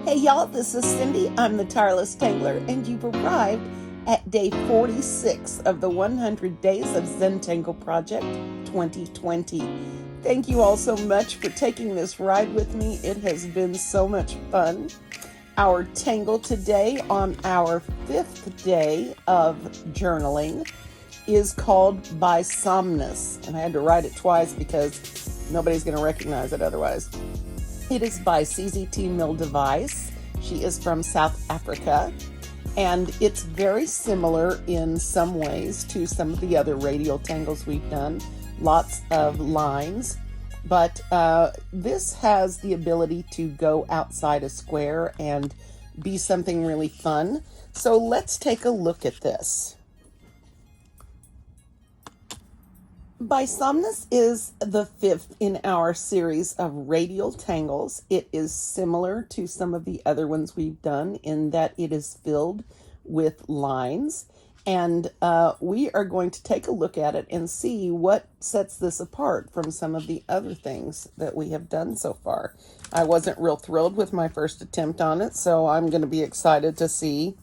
Hey y'all, this is Cindy. I'm the Tireless Tangler, and you've arrived at day 46 of the 100 Days of Zentangle Project 2020. Thank you all so much for taking this ride with me. It has been so much fun. Our tangle today on our 5th day of journaling is called Bysomnus, and I had to write it twice because nobody's going to recognize it otherwise. It is by CZT Mill Device. She is from South Africa, and it's very similar in some ways to some of the other radial tangles we've done. Lots of lines, but this has the ability to go outside a square and be something really fun. So let's take a look at this. Bysomnus is the 5th in our series of radial tangles. It is similar to some of the other ones we've done in that it is filled with lines. And we are going to take a look at it and see what sets this apart from some of the other things that we have done so far. I wasn't real thrilled with my first attempt on it, so I'm going to be excited to see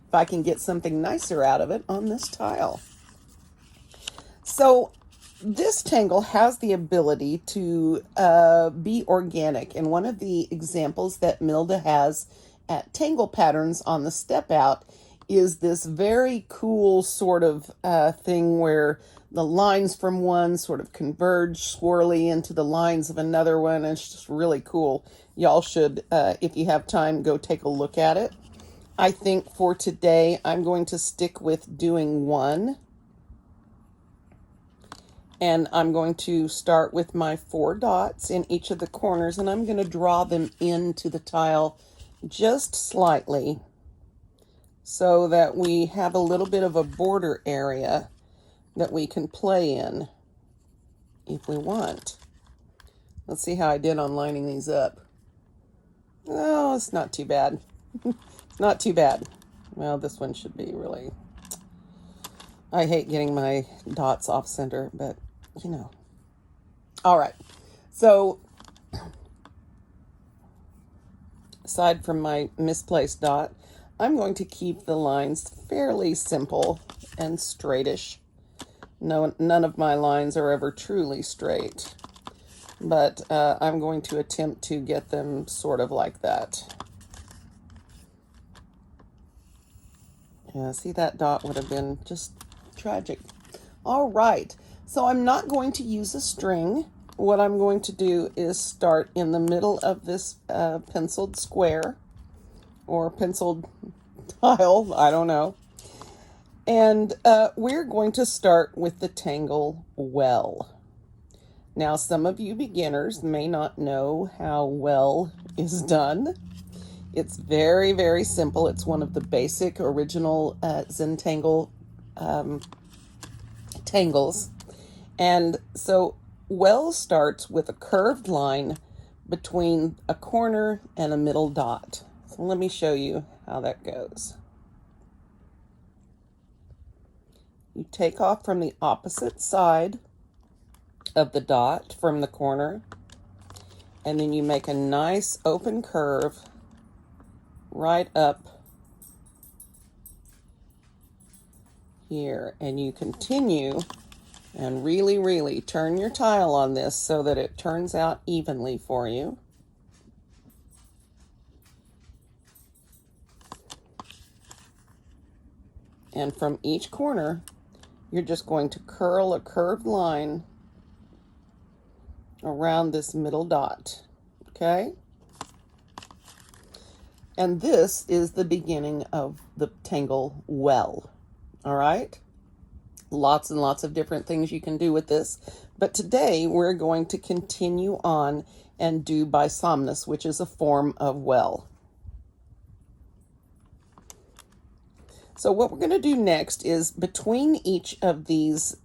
if I can get something nicer out of it on this tile. So this tangle has the ability to be organic, and one of the examples that Milda has at Tangle Patterns on the step out is this very cool sort of thing where the lines from one sort of converge swirly into the lines of another one, and it's just really cool. Y'all should, if you have time, go take a look at it. I think for today I'm going to stick with doing one. And I'm going to start with my 4 dots in each of the corners, and I'm going to draw them into the tile just slightly so that we have a little bit of a border area that we can play in if we want. Let's see how I did on lining these up. Oh, it's not too bad. It's not too bad. Well, this one should be really... I hate getting my dots off center, but you know. All right. So, aside from my misplaced dot, I'm going to keep the lines fairly simple and straightish. No, none of my lines are ever truly straight, but I'm going to attempt to get them sort of like that. Yeah, see, that dot would have been just tragic. All right. So I'm not going to use a string. What I'm going to do is start in the middle of this penciled square or penciled tile, I don't know. And we're going to start with the tangle well. Now, some of you beginners may not know how well is done. It's very, very simple. It's one of the basic original Zentangle tangles. And so well starts with a curved line between a corner and a middle dot. So let me show you how that goes. You take off from the opposite side of the dot from the corner, and then you make a nice open curve right up here, and you continue and really, really turn your tile on this so that it turns out evenly for you. And from each corner, you're just going to curl a curved line around this middle dot, okay? And this is the beginning of the tangle well, all right? Lots and lots of different things you can do with this. But today we're going to continue on and do Bysomnus, which is a form of well. So what we're going to do next is between each of these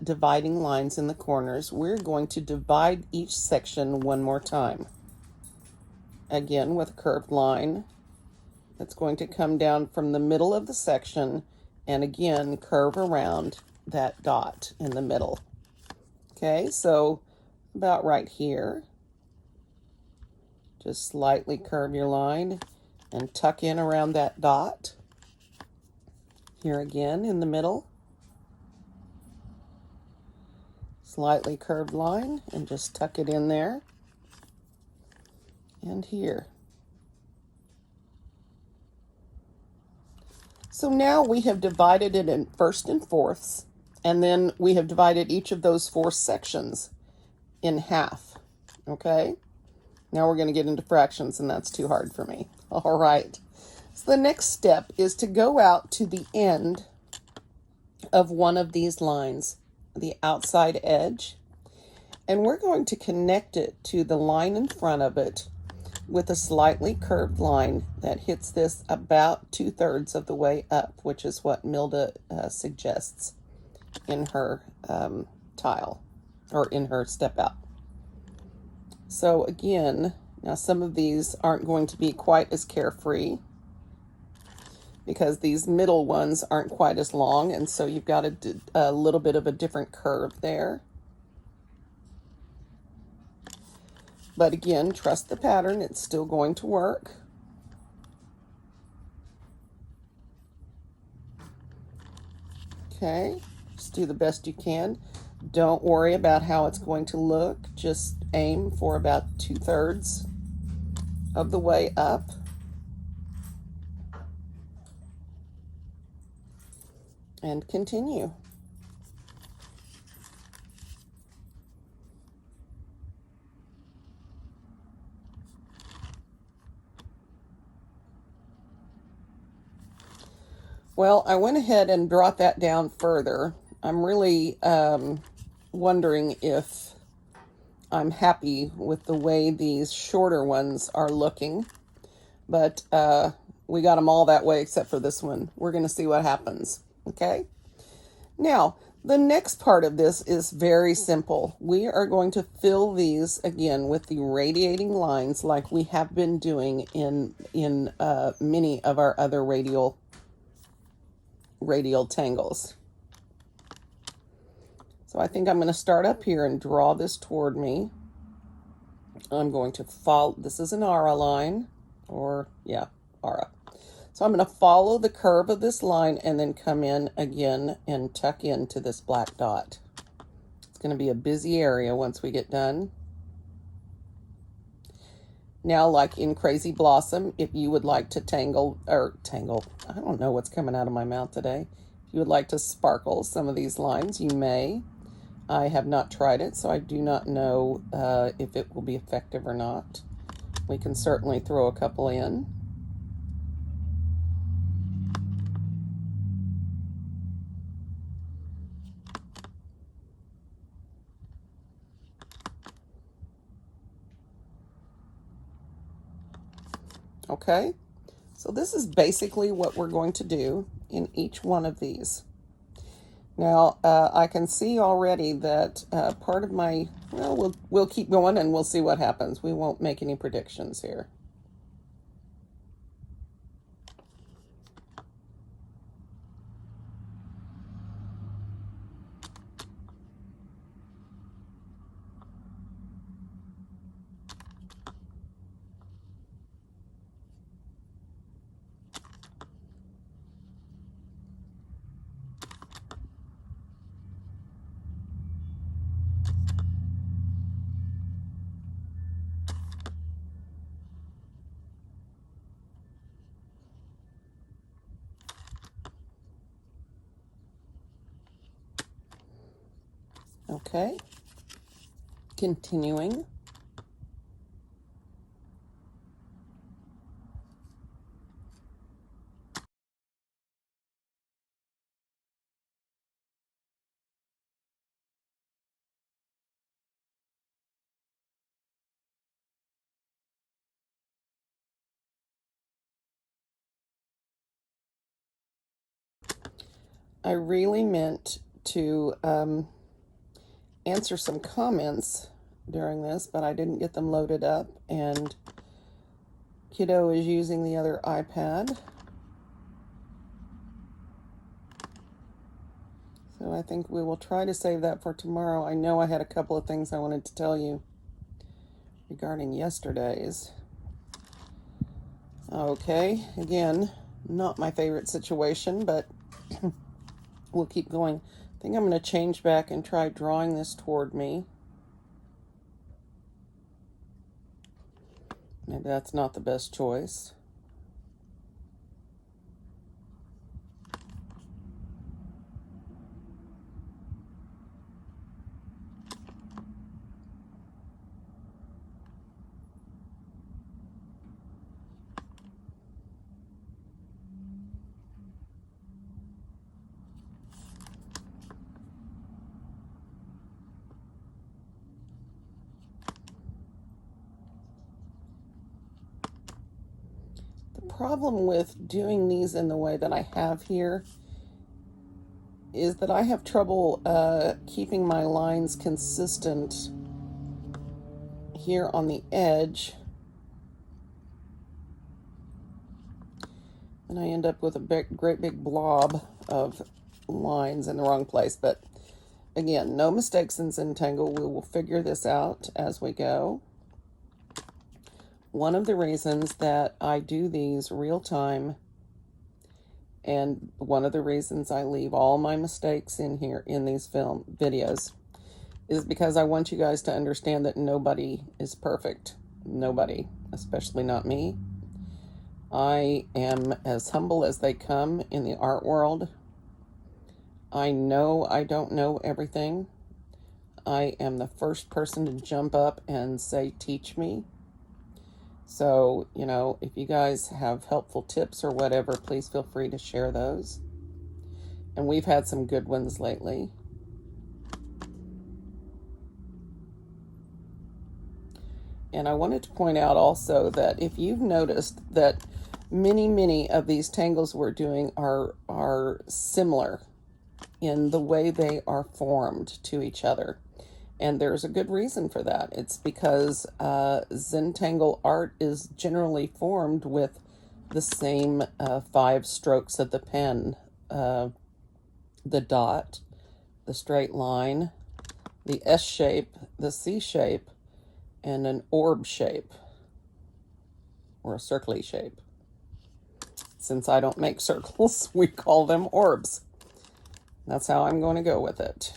dividing lines in the corners, we're going to divide each section one more time. Again, with a curved line that's going to come down from the middle of the section and again curve around that dot in the middle. Okay, so about right here, just slightly curve your line and tuck in around that dot. Here again in the middle. Slightly curved line and just tuck it in there. And here. So now we have divided it in first and fourths, and then we have divided each of those 4 sections in half, okay? Now we're going to get into fractions, and that's too hard for me. All right. So the next step is to go out to the end of one of these lines, the outside edge, and we're going to connect it to the line in front of it with a slightly curved line that hits this about 2/3 of the way up, which is what Milda suggests in her tile, or in her step out. So again, now some of these aren't going to be quite as carefree because these middle ones aren't quite as long, and so you've got a little bit of a different curve there. But again, trust the pattern, it's still going to work. Okay, just do the best you can. Don't worry about how it's going to look. Just aim for about 2/3 of the way up. And continue. Well, I went ahead and brought that down further. I'm really wondering if I'm happy with the way these shorter ones are looking, but we got them all that way except for this one. We're going to see what happens, okay? Now, the next part of this is very simple. We are going to fill these again with the radiating lines like we have been doing in many of our other radial tangles. So I think I'm going to start up here and draw this toward me. I'm going to follow, this is an aura line, or yeah, aura. So I'm going to follow the curve of this line and then come in again and tuck into this black dot. It's going to be a busy area once we get done. Now, like in Crazy Blossom, if you would like to tangle, I don't know what's coming out of my mouth today. If you would like to sparkle some of these lines, you may. I have not tried it, so I do not know if it will be effective or not. We can certainly throw a couple in. Okay, so this is basically what we're going to do in each one of these. Now, I can see already that part of my, well, we'll keep going and we'll see what happens. We won't make any predictions here. Okay, continuing. I really meant to answer some comments during this, but I didn't get them loaded up, and Kiddo is using the other iPad. So I think we will try to save that for tomorrow. I know I had a couple of things I wanted to tell you regarding yesterday's. Okay, again, not my favorite situation, but we'll keep going. I think I'm going to change back and try drawing this toward me. Maybe that's not the best choice. The problem with doing these in the way that I have here is that I have trouble keeping my lines consistent here on the edge, and I end up with a great big blob of lines in the wrong place. But again, no mistakes in Zentangle. We will figure this out as we go. One of the reasons that I do these real time, and one of the reasons I leave all my mistakes in here in these videos, is because I want you guys to understand that nobody is perfect. Nobody, especially not me. I am as humble as they come in the art world. I know I don't know everything. I am the first person to jump up and say, teach me. So, you know, if you guys have helpful tips or whatever, please feel free to share those. And we've had some good ones lately. And I wanted to point out also that if you've noticed that many of these tangles we're doing are similar in the way they are formed to each other. And there's a good reason for that. It's because Zentangle art is generally formed with the same 5 strokes of the pen. The dot, the straight line, the S shape, the C shape, and an orb shape, or a circly shape. Since I don't make circles, we call them orbs. That's how I'm going to go with it.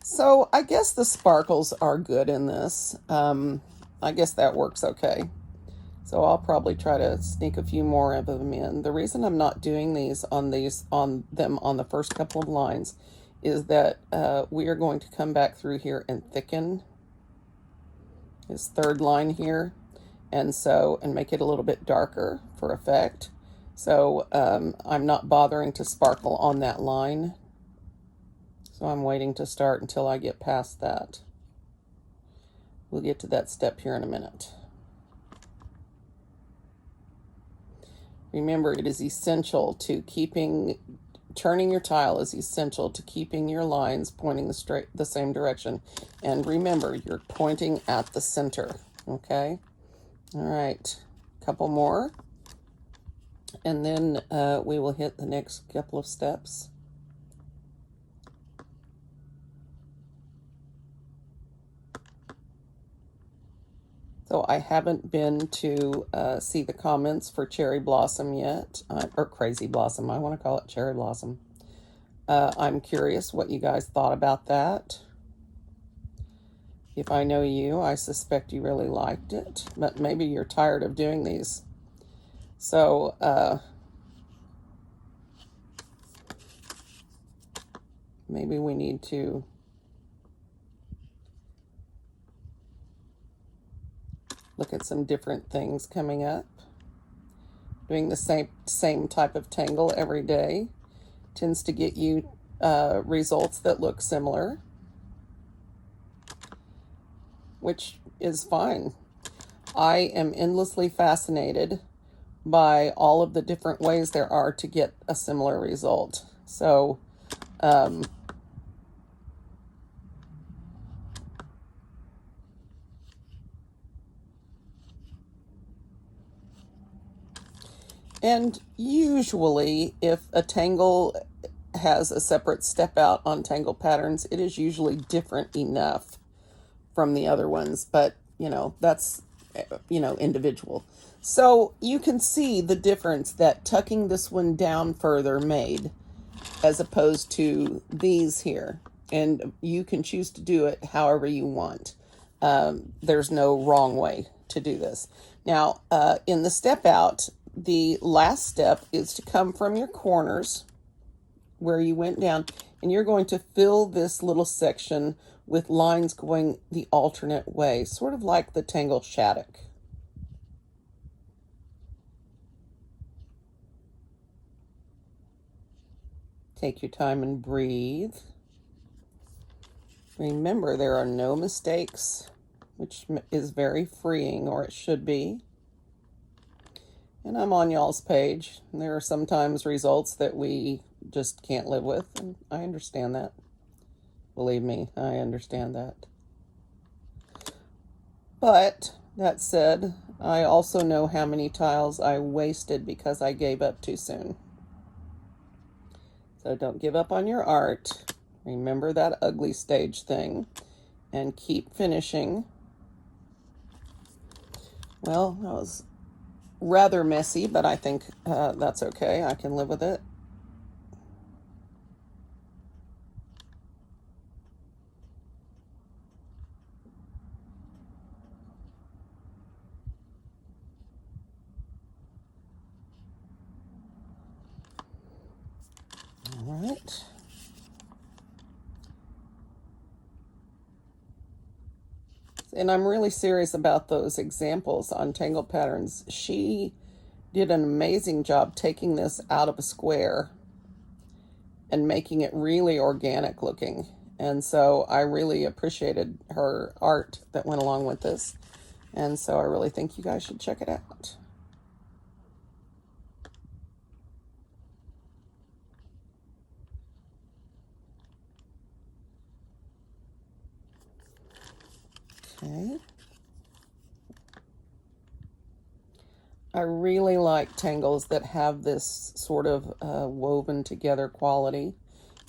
So I guess the sparkles are good in this. I guess that works okay. So I'll probably try to sneak a few more of them in. The reason I'm not doing these on them on the first couple of lines is that we are going to come back through here and thicken this third line here, and make it a little bit darker for effect. So I'm not bothering to sparkle on that line. So I'm waiting to start until I get past that. We'll get to that step here in a minute. Remember, it is essential to turning your tile is essential to keeping your lines pointing the same direction. And remember, you're pointing at the center, okay? All right, a couple more. And then we will hit the next couple of steps. So I haven't been to see the comments for Cherry Blossom yet, or Crazy Blossom. I want to call it Cherry Blossom. I'm curious what you guys thought about that. If I know you, I suspect you really liked it, but maybe you're tired of doing these. So maybe we need to look at some different things coming up. Doing the same type of tangle every day tends to get you results that look similar, which is fine. I am endlessly fascinated by all of the different ways there are to get a similar result. So and usually if a tangle has a separate step out on tangle patterns, it is usually different enough from the other ones. But, you know, that's individual. So you can see the difference that tucking this one down further made as opposed to these here. And you can choose to do it however you want. There's no wrong way to do this. Now, in the step out, the last step is to come from your corners where you went down, and you're going to fill this little section with lines going the alternate way, sort of like the tangle shattuck. Take your time and breathe. Remember, there are no mistakes, which is very freeing, or it should be. And I'm on y'all's page. There are sometimes results that we just can't live with, and I understand that. Believe me, I understand that. But that said, I also know how many tiles I wasted because I gave up too soon. So don't give up on your art. Remember that ugly stage thing and keep finishing. Well, that was rather messy, but I think that's okay. I can live with it. All right. And I'm really serious about those examples on Tangle Patterns. She did an amazing job taking this out of a square and making it really organic looking. And so I really appreciated her art that went along with this. And so I really think you guys should check it out. Okay. I really like tangles that have this sort of woven together quality.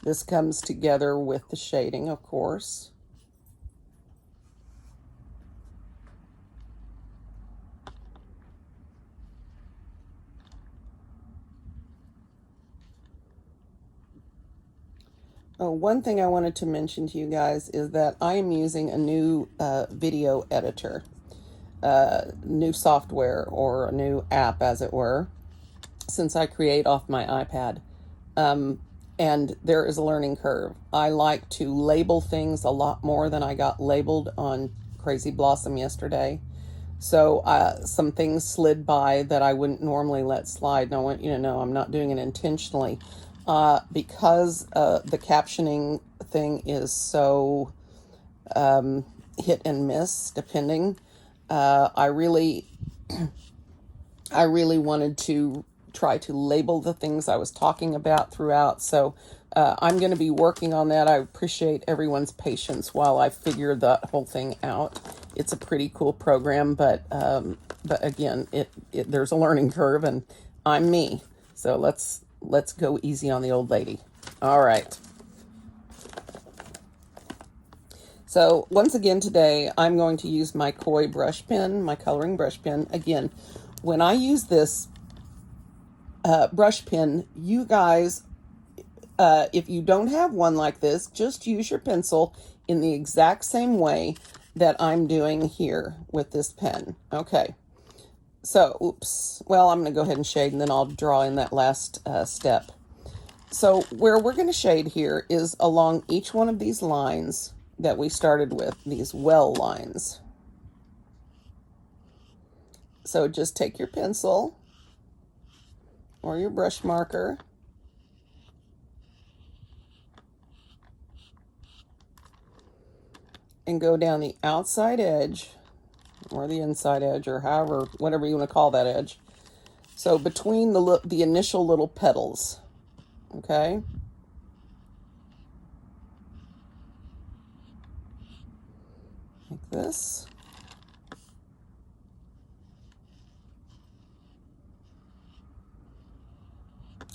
This comes together with the shading, of course. Oh, one thing I wanted to mention to you guys is that I am using a new video editor, new software, or a new app, as it were, since I create off my iPad. And there is a learning curve. I like to label things a lot more than I got labeled on Crazy Blossom yesterday. So some things slid by that I wouldn't normally let slide. And I want you to know I'm not doing it intentionally. Because the captioning thing is so hit and miss, depending. I really wanted to try to label the things I was talking about throughout. So I'm going to be working on that. I appreciate everyone's patience while I figure that whole thing out. It's a pretty cool program, but again, there's a learning curve, and I'm me. So let's go easy on the old lady. All right. So once again today, I'm going to use my Koi brush pen, my coloring brush pen. Again, when I use this brush pen, you guys, if you don't have one like this, just use your pencil in the exact same way that I'm doing here with this pen. Okay. So, oops. Well, I'm going to go ahead and shade, and then I'll draw in that last step. So where we're going to shade here is along each one of these lines that we started with, these well lines. So just take your pencil or your brush marker and go down the outside edge or the inside edge, or however, whatever you want to call that edge. So between the initial little petals, okay? Like this.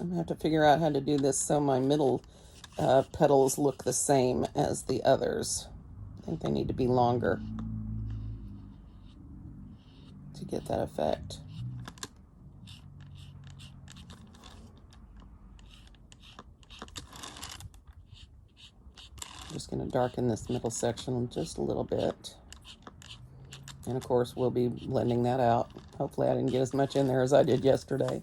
I'm gonna have to figure out how to do this so my middle petals look the same as the others. I think they need to be longer. to get that effect. I'm just going to darken this middle section just a little bit. And of course, we'll be blending that out. Hopefully I didn't get as much in there as I did yesterday.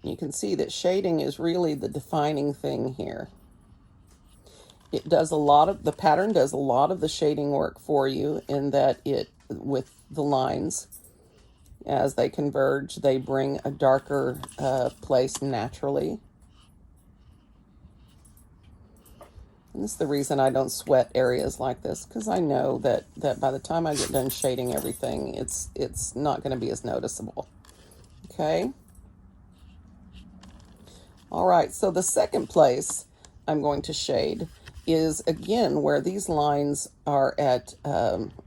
You can see that shading is really the defining thing here. It does a lot of, the pattern does a lot of the shading work for you in that it, with the lines, as they converge, they bring a darker place naturally. And this is the reason I don't sweat areas like this, because I know that by the time I get done shading everything, it's not going to be as noticeable. Okay? All right, so the second place I'm going to shade is, again, where these lines are at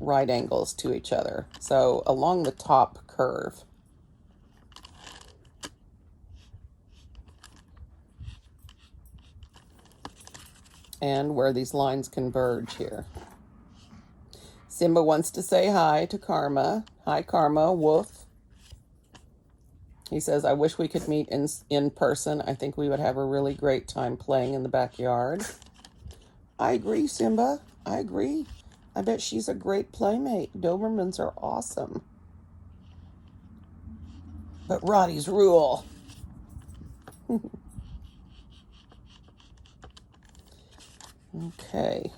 right angles to each other. So along the top curve. And where these lines converge here. Simba wants to say hi to Karma. Hi, Karma, woof. He says, I wish we could meet in person. I think we would have a really great time playing in the backyard. I agree, Simba. I agree. I bet she's a great playmate. Dobermans are awesome. But Rotties rule. Okay.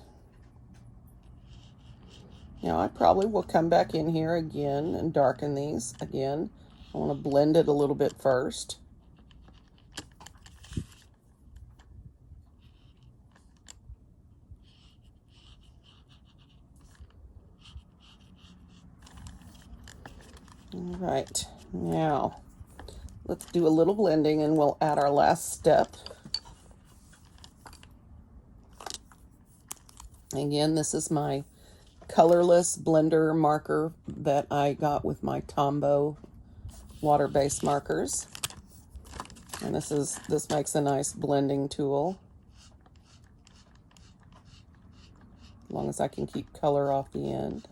Now I probably will come back in here again and darken these again. I want to blend it a little bit first. All right, now let's do a little blending and we'll add our last step. Again, this is my colorless blender marker that I got with my Tombow water-based markers. And this makes a nice blending tool. As long as I can keep color off the end.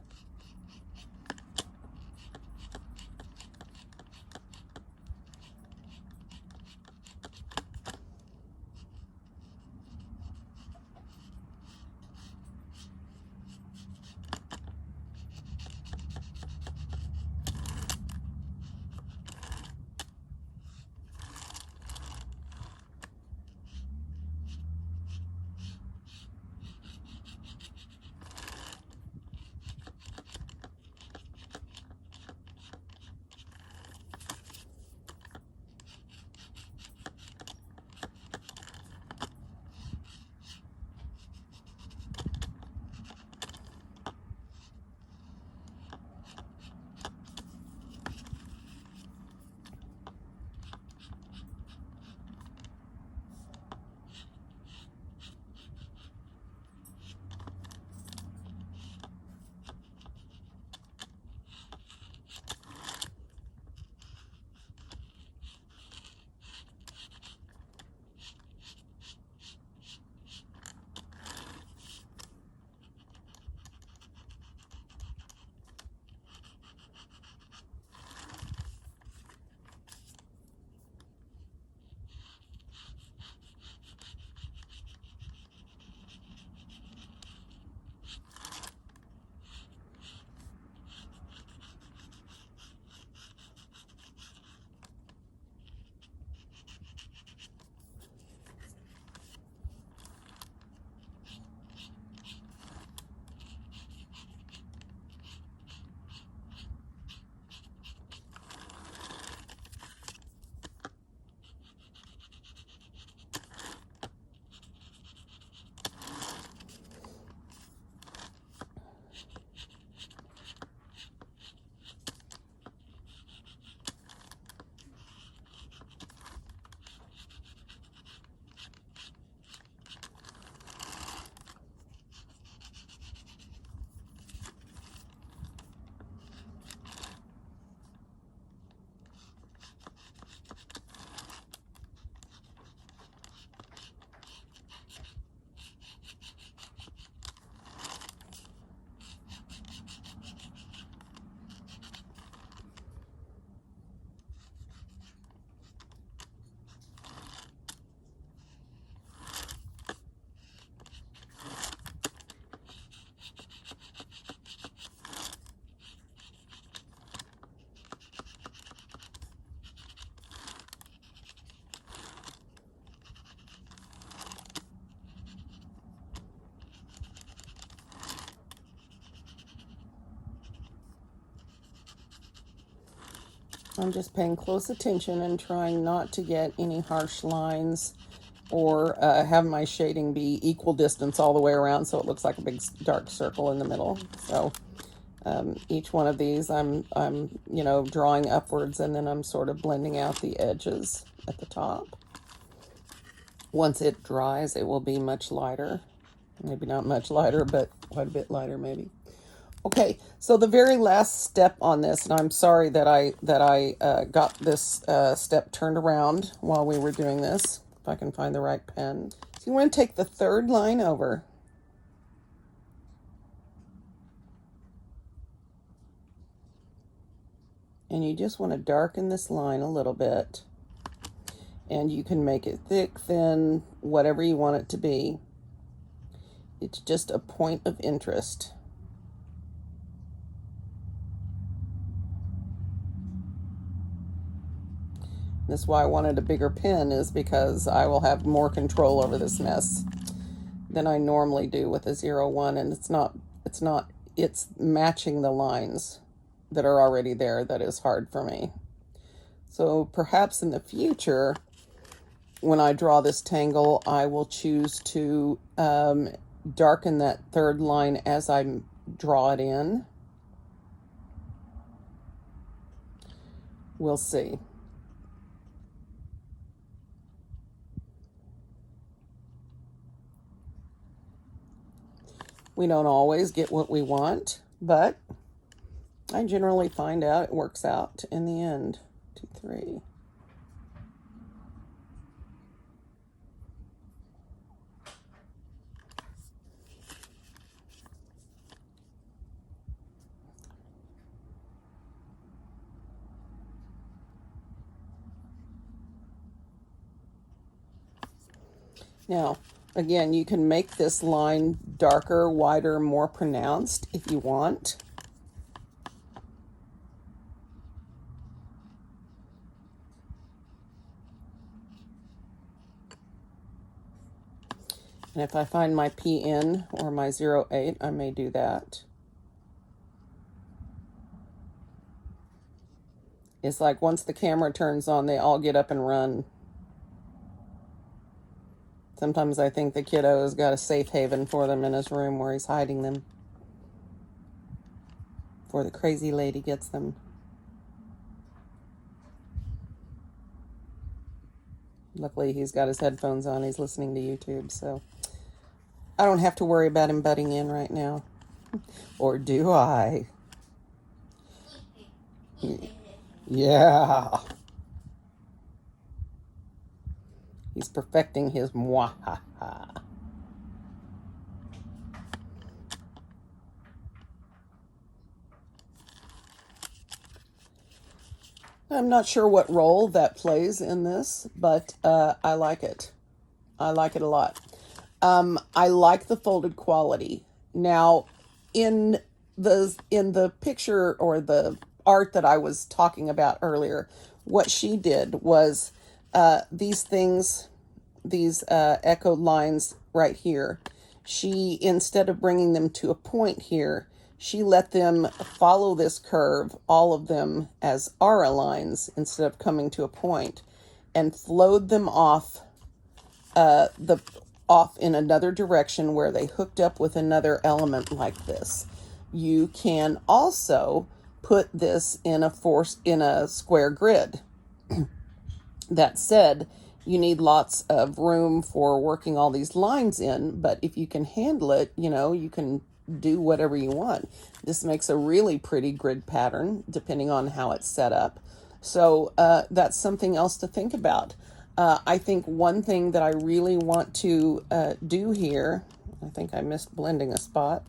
I'm just paying close attention and trying not to get any harsh lines or have my shading be equal distance all the way around so it looks like a big dark circle in the middle. So each one of these I'm drawing upwards, and then I'm sort of blending out the edges at the top. Once it dries, it will be much lighter. Maybe not much lighter, but quite a bit lighter maybe. Okay, so the very last step on this, and I'm sorry that I got this step turned around while we were doing this, if I can find the right pen. So you want to take the third line over. And you just want to darken this line a little bit. And you can make it thick, thin, whatever you want it to be. It's just a point of interest. That's why I wanted a bigger pen, is because I will have more control over this mess than I normally do with a 0-1, and it's matching the lines that are already there that is hard for me. So perhaps in the future, when I draw this tangle, I will choose to darken that third line as I draw it in. We'll see. We don't always get what we want, but I generally find out it works out in the end. 2, 3. Now, again, you can make this line darker, wider, more pronounced if you want. And if I find my PN or my 0.8, I may do that. It's like once the camera turns on, they all get up and run. Sometimes I think the kiddo has got a safe haven for them in his room where he's hiding them before the crazy lady gets them. Luckily, he's got his headphones on. He's listening to YouTube, so I don't have to worry about him butting in right now. Or do I? Yeah. He's perfecting his mwahaha. I'm not sure what role that plays in this, but I like it. I like it a lot. I like the folded quality. Now, in the picture or the art that I was talking about earlier, what she did was these things, these echoed lines right here, she, instead of bringing them to a point here, she let them follow this curve, all of them as aura lines instead of coming to a point, and flowed them off off in another direction where they hooked up with another element like this. You can also put this in a square grid. That said, you need lots of room for working all these lines in, but if you can handle it, you can do whatever you want. This makes a really pretty grid pattern depending on how it's set up. So that's something else to think about. I think one thing that I really want to do here, I think I missed blending a spot.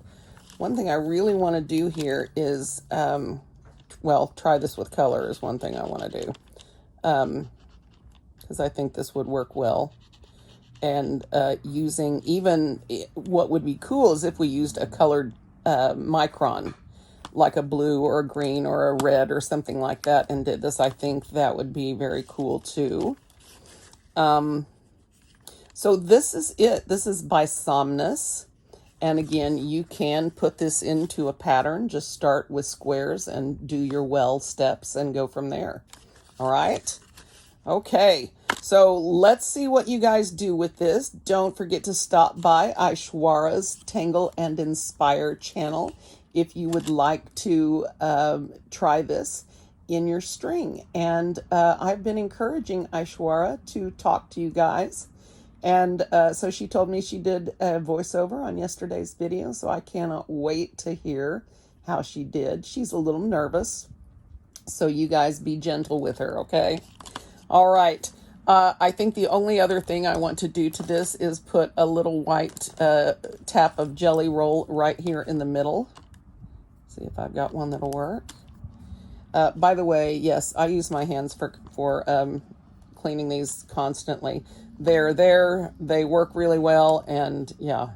One thing I really want to do here is, try this with color is one thing I want to do. Because I think this would work well. And using even, what would be cool is if we used a colored micron, like a blue or a green or a red or something like that, and did this. I think that would be very cool too. So this is it. This is Bysomnus, And again, you can put this into a pattern. Just start with squares and do your well steps and go from there. All right? Okay, so let's see what you guys do with this. Don't forget to stop by Aishwarya's Tangle and Inspire channel if you would like to try this in your string. And I've been encouraging Aishwarya to talk to you guys. And so she told me she did a voiceover on yesterday's video, so I cannot wait to hear how she did. She's a little nervous, so you guys be gentle with her, okay? All right. I think the only other thing I want to do to this is put a little white tap of jelly roll right here in the middle. See if I've got one that'll work. By the way, yes, I use my hands for cleaning these constantly. They're there. They work really well. And yeah,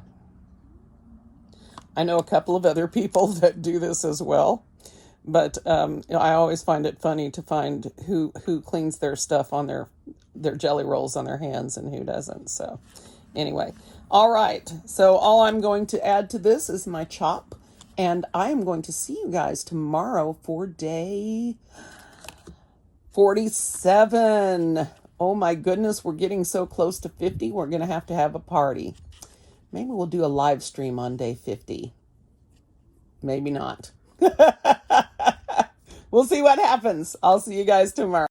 I know a couple of other people that do this as well. But I always find it funny to find who cleans their stuff on their jelly rolls on their hands and who doesn't. So anyway, all right. So all I'm going to add to this is my chop. And I am going to see you guys tomorrow for day 47. Oh my goodness, we're getting so close to 50. We're going to have a party. Maybe we'll do a live stream on day 50. Maybe not. We'll see what happens. I'll see you guys tomorrow.